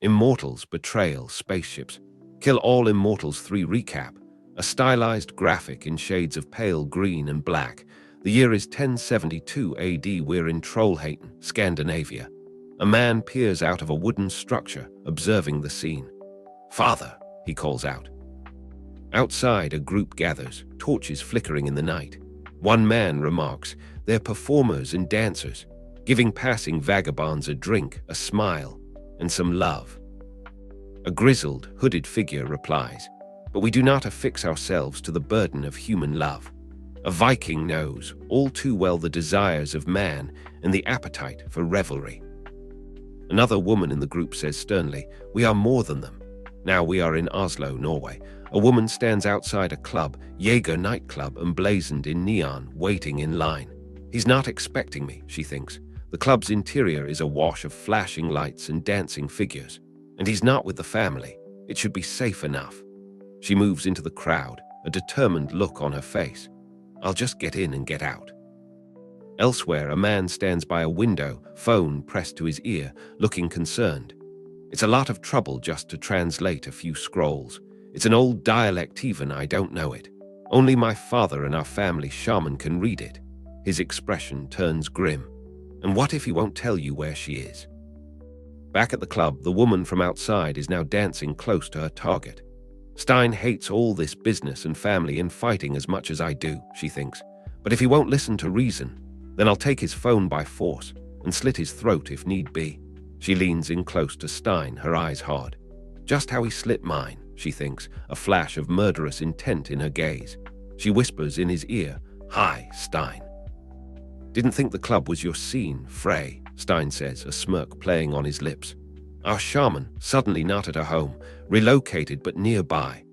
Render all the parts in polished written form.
Immortals, Betrayal, Spaceships. Kill All Immortals 3 recap. A stylized graphic in shades of pale green and black. The year is 1072 AD. We're in Trollhättan, Scandinavia. A man peers out of a wooden structure, observing the scene. "Father," he calls out. Outside, a group gathers, torches flickering in the night. One man remarks, "They're performers and dancers, giving passing vagabonds a drink, a smile, and some love." A grizzled, hooded figure replies, "But we do not affix ourselves to the burden of human love." A Viking knows all too well the desires of man and the appetite for revelry. Another woman in the group says sternly, "We are more than them." Now we are in Oslo, Norway. A woman stands outside a club, Jaeger nightclub, emblazoned in neon, waiting in line. "He's not expecting me," she thinks. The club's interior is awash of flashing lights and dancing figures. And he's not with the family. It should be safe enough. She moves into the crowd, a determined look on her face. "I'll just get in and get out." Elsewhere, a man stands by a window, phone pressed to his ear, looking concerned. It's a lot of trouble just to translate a few scrolls. It's an old dialect, even I don't know it. Only my father and our family shaman can read it. His expression turns grim. And what if he won't tell you where she is? Back at the club, the woman from outside is now dancing close to her target. Stein hates all this business and family and fighting as much as I do, she thinks. But if he won't listen to reason, then I'll take his phone by force and slit his throat if need be. She leans in close to Stein, her eyes hard. Just how he slit mine, she thinks, a flash of murderous intent in her gaze. She whispers in his ear, "Hi, Stein." "Didn't think the club was your scene, Frey," Stein says, a smirk playing on his lips. Our shaman, suddenly not at her home, relocated but nearby.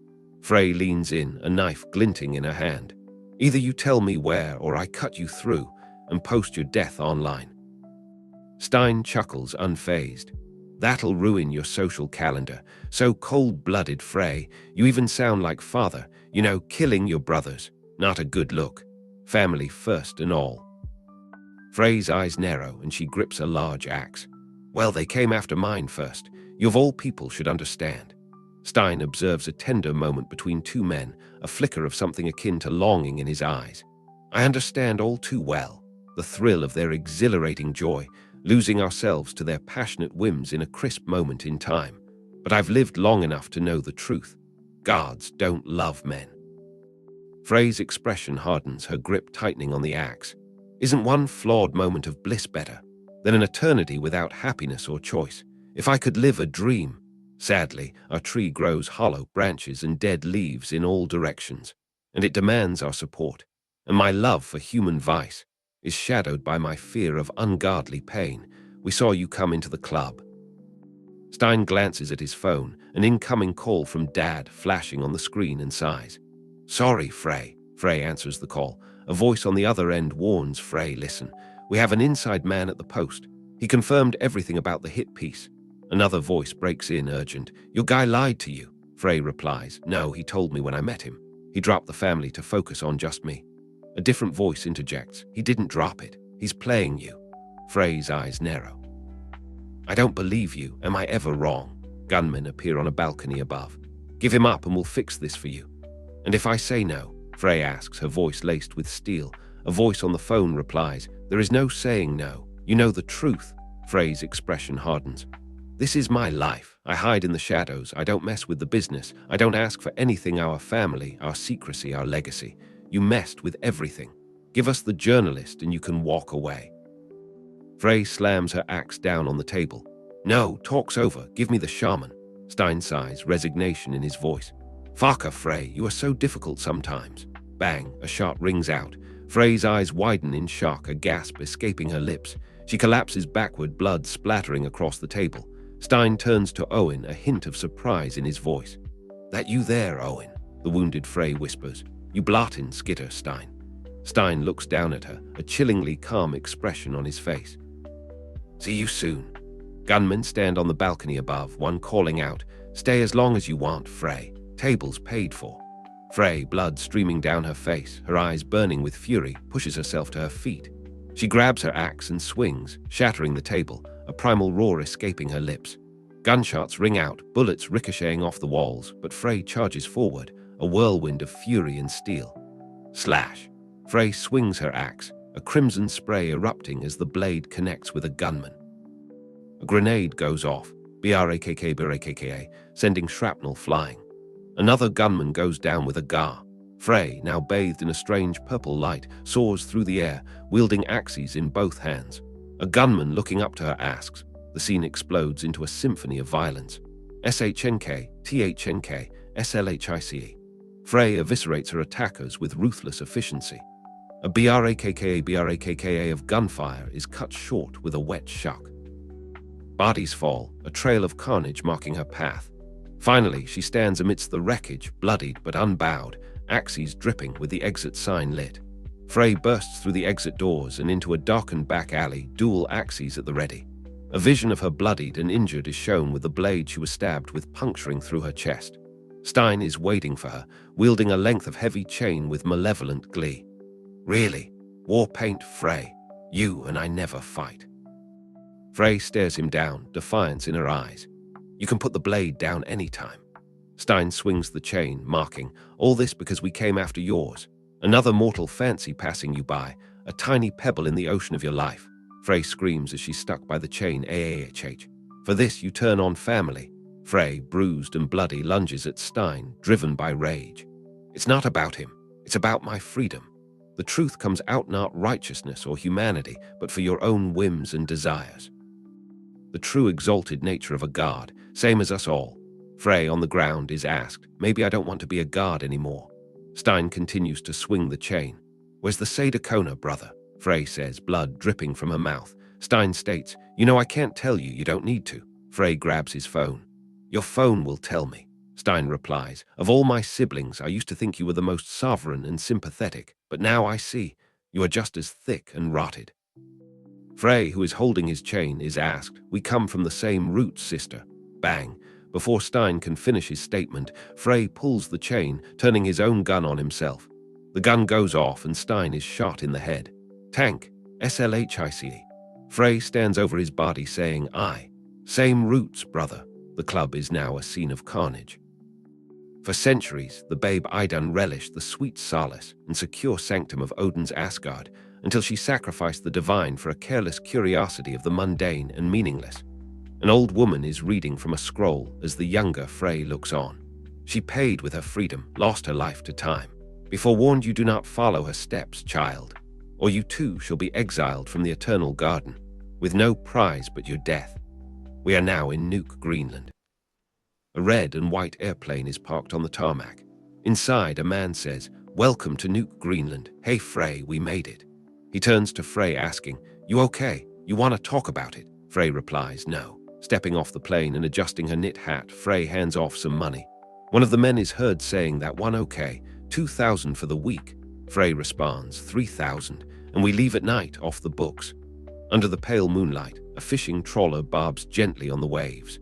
Frey leans in, a knife glinting in her hand. "Either you tell me where or I cut you through and post your death online." Stein chuckles unfazed. "That'll ruin your social calendar. So cold-blooded, Frey. You even sound like father. You know, killing your brothers. Not a good look. Family first and all." Frey's eyes narrow and she grips a large axe. "Well, they came after mine first. You of all people should understand." Stein observes a tender moment between two men, a flicker of something akin to longing in his eyes. "I understand all too well. The thrill of their exhilarating joy, losing ourselves to their passionate whims in a crisp moment in time. But I've lived long enough to know the truth. Gods don't love men." Frey's expression hardens, her grip tightening on the axe. Isn't one flawed moment of bliss better than an eternity without happiness or choice? If I could live a dream. Sadly, our tree grows hollow, branches and dead leaves in all directions, and it demands our support. And my love for human vice is shadowed by my fear of ungodly pain. We saw you come into the club. Stein glances at his phone, an incoming call from Dad flashing on the screen, and sighs. "Sorry, Frey." Frey answers the call. A voice on the other end warns Frey, "Listen, we have an inside man at the post. He confirmed everything about the hit piece." Another voice breaks in, urgent. "Your guy lied to you." Frey replies, "No, he told me when I met him. He dropped the family to focus on just me." A different voice interjects, "He didn't drop it. He's playing you." Frey's eyes narrow. "I don't believe you. Am I ever wrong?" Gunmen appear on a balcony above. "Give him up and we'll fix this for you." "And if I say no?" Frey asks, her voice laced with steel. A voice on the phone replies, "There is no saying no. You know the truth." Frey's expression hardens. "This is my life. I hide in the shadows. I don't mess with the business. I don't ask for anything, our family, our secrecy, our legacy. You messed with everything. Give us the journalist and you can walk away." Frey slams her axe down on the table. "No, talk's over. Give me the shaman." Stein sighs, resignation in his voice. "Fucker, Frey, you are so difficult sometimes." Bang, a shot rings out. Frey's eyes widen in shock, a gasp escaping her lips. She collapses backward, blood splattering across the table. Stein turns to Owen, a hint of surprise in his voice. "That you there, Owen?" the wounded Frey whispers. "You blottin' skitter, Stein." Stein looks down at her, a chillingly calm expression on his face. "See you soon." Gunmen stand on the balcony above, one calling out, "Stay as long as you want, Frey. Tables paid for." Frey, blood streaming down her face, her eyes burning with fury, pushes herself to her feet. She grabs her axe and swings, shattering the table, a primal roar escaping her lips. Gunshots ring out, bullets ricocheting off the walls, but Frey charges forward, a whirlwind of fury and steel. Slash! Frey swings her axe, a crimson spray erupting as the blade connects with a gunman. A grenade goes off, BRAKK, sending shrapnel flying. Another gunman goes down with a gar. Frey, now bathed in a strange purple light, soars through the air, wielding axes in both hands. A gunman looking up to her asks. The scene explodes into a symphony of violence. SHNK, THNK, SLHICE. Frey eviscerates her attackers with ruthless efficiency. A BRAKKA of gunfire is cut short with a wet shock. Bodies fall, a trail of carnage marking her path. Finally, she stands amidst the wreckage, bloodied but unbowed, axes dripping with the exit sign lit. Frey bursts through the exit doors and into a darkened back alley, dual axes at the ready. A vision of her bloodied and injured is shown with the blade she was stabbed with puncturing through her chest. Stein is waiting for her, wielding a length of heavy chain with malevolent glee. Really? War paint Frey? You and I never fight. Frey stares him down, defiance in her eyes. You can put the blade down any time. Stein swings the chain, marking, all this because we came after yours. Another mortal fancy passing you by, a tiny pebble in the ocean of your life. Frey screams as she's stuck by the chain, AAHH. For this you turn on family. Frey, bruised and bloody, lunges at Stein, driven by rage. It's not about him. It's about my freedom. The truth comes out not righteousness or humanity, but for your own whims and desires. The true exalted nature of a guard, same as us all. Frey, on the ground, is asked, maybe I don't want to be a guard anymore. Stein continues to swing the chain. Where's the Sadakona, brother? Frey says, blood dripping from her mouth. Stein states, you know I can't tell you, you don't need to. Frey grabs his phone. Your phone will tell me. Stein replies, of all my siblings, I used to think you were the most sovereign and sympathetic, but now I see, you are just as thick and rotted. Frey, who is holding his chain, is asked, we come from the same root, sister. Bang. Before Stein can finish his statement, Frey pulls the chain, turning his own gun on himself. The gun goes off and Stein is shot in the head. Tank, SLHICE. Frey stands over his body saying, aye. Same roots, brother. The club is now a scene of carnage. For centuries, the babe Idun relished the sweet solace and secure sanctum of Odin's Asgard until she sacrificed the divine for a careless curiosity of the mundane and meaningless. An old woman is reading from a scroll as the younger Frey looks on. She paid with her freedom, lost her life to time. Be forewarned, you do not follow her steps, child, or you too shall be exiled from the eternal garden, with no prize but your death. We are now in Nuuk, Greenland. A red and white airplane is parked on the tarmac. Inside, a man says, welcome to Nuuk, Greenland. Hey Frey, we made it. He turns to Frey asking, you okay? You want to talk about it? Frey replies, no. Stepping off the plane and adjusting her knit hat, Frey hands off some money. One of the men is heard saying that one okay, 2,000 for the week. Frey responds, 3,000, and we leave at night off the books. Under the pale moonlight, a fishing trawler barbs gently on the waves.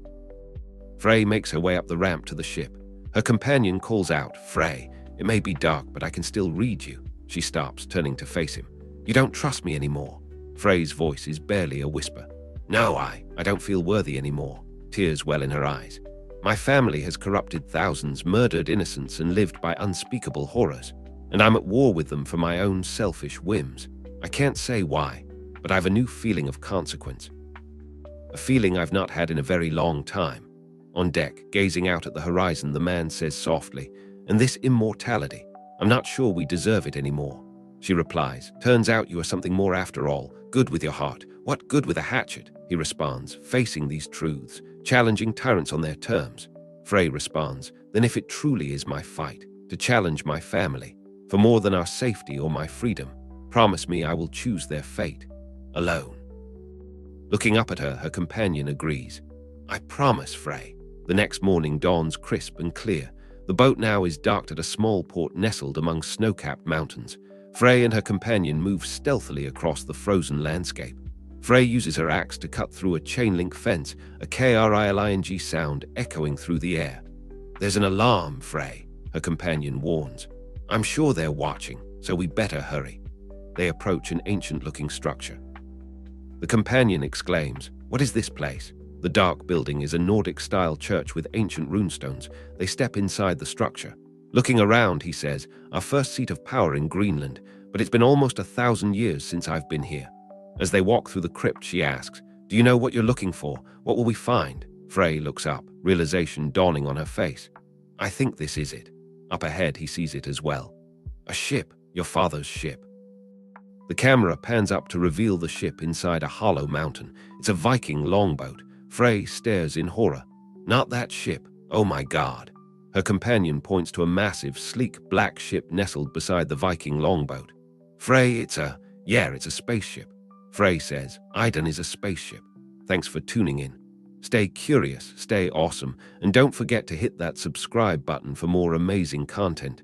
Frey makes her way up the ramp to the ship. Her companion calls out, Frey, it may be dark, but I can still read you. She stops, turning to face him. You don't trust me anymore. Frey's voice is barely a whisper. No, I don't feel worthy anymore. Tears well in her eyes. My family has corrupted thousands, murdered innocents, and lived by unspeakable horrors. And I'm at war with them for my own selfish whims. I can't say why, but I've a new feeling of consequence. A feeling I've not had in a very long time. On deck, gazing out at the horizon, the man says softly, and this immortality, I'm not sure we deserve it anymore. She replies, turns out you are something more after all, good with your heart. What good with a hatchet? He responds, facing these truths, challenging tyrants on their terms. Frey responds, then if it truly is my fight, to challenge my family, for more than our safety or my freedom, promise me I will choose their fate, alone. Looking up at her, her companion agrees. I promise, Frey. The next morning dawns crisp and clear. The boat now is docked at a small port nestled among snow-capped mountains. Frey and her companion move stealthily across the frozen landscape. Frey uses her axe to cut through a chain-link fence, a KRILING sound echoing through the air. There's an alarm, Frey, her companion warns. I'm sure they're watching, so we better hurry. They approach an ancient-looking structure. The companion exclaims, what is this place? The dark building is a Nordic-style church with ancient runestones. They step inside the structure. Looking around, he says, our first seat of power in Greenland, but it's been almost 1,000 years since I've been here. As they walk through the crypt, she asks, do you know what you're looking for? What will we find? Frey looks up, realization dawning on her face. I think this is it. Up ahead, he sees it as well. A ship, your father's ship. The camera pans up to reveal the ship inside a hollow mountain. It's a Viking longboat. Frey stares in horror. Not that ship. Oh my God. Her companion points to a massive, sleek black ship nestled beside the Viking longboat. Frey, it's a spaceship. Frey says, Iden is a spaceship. Thanks for tuning in. Stay curious, stay awesome, and don't forget to hit that subscribe button for more amazing content.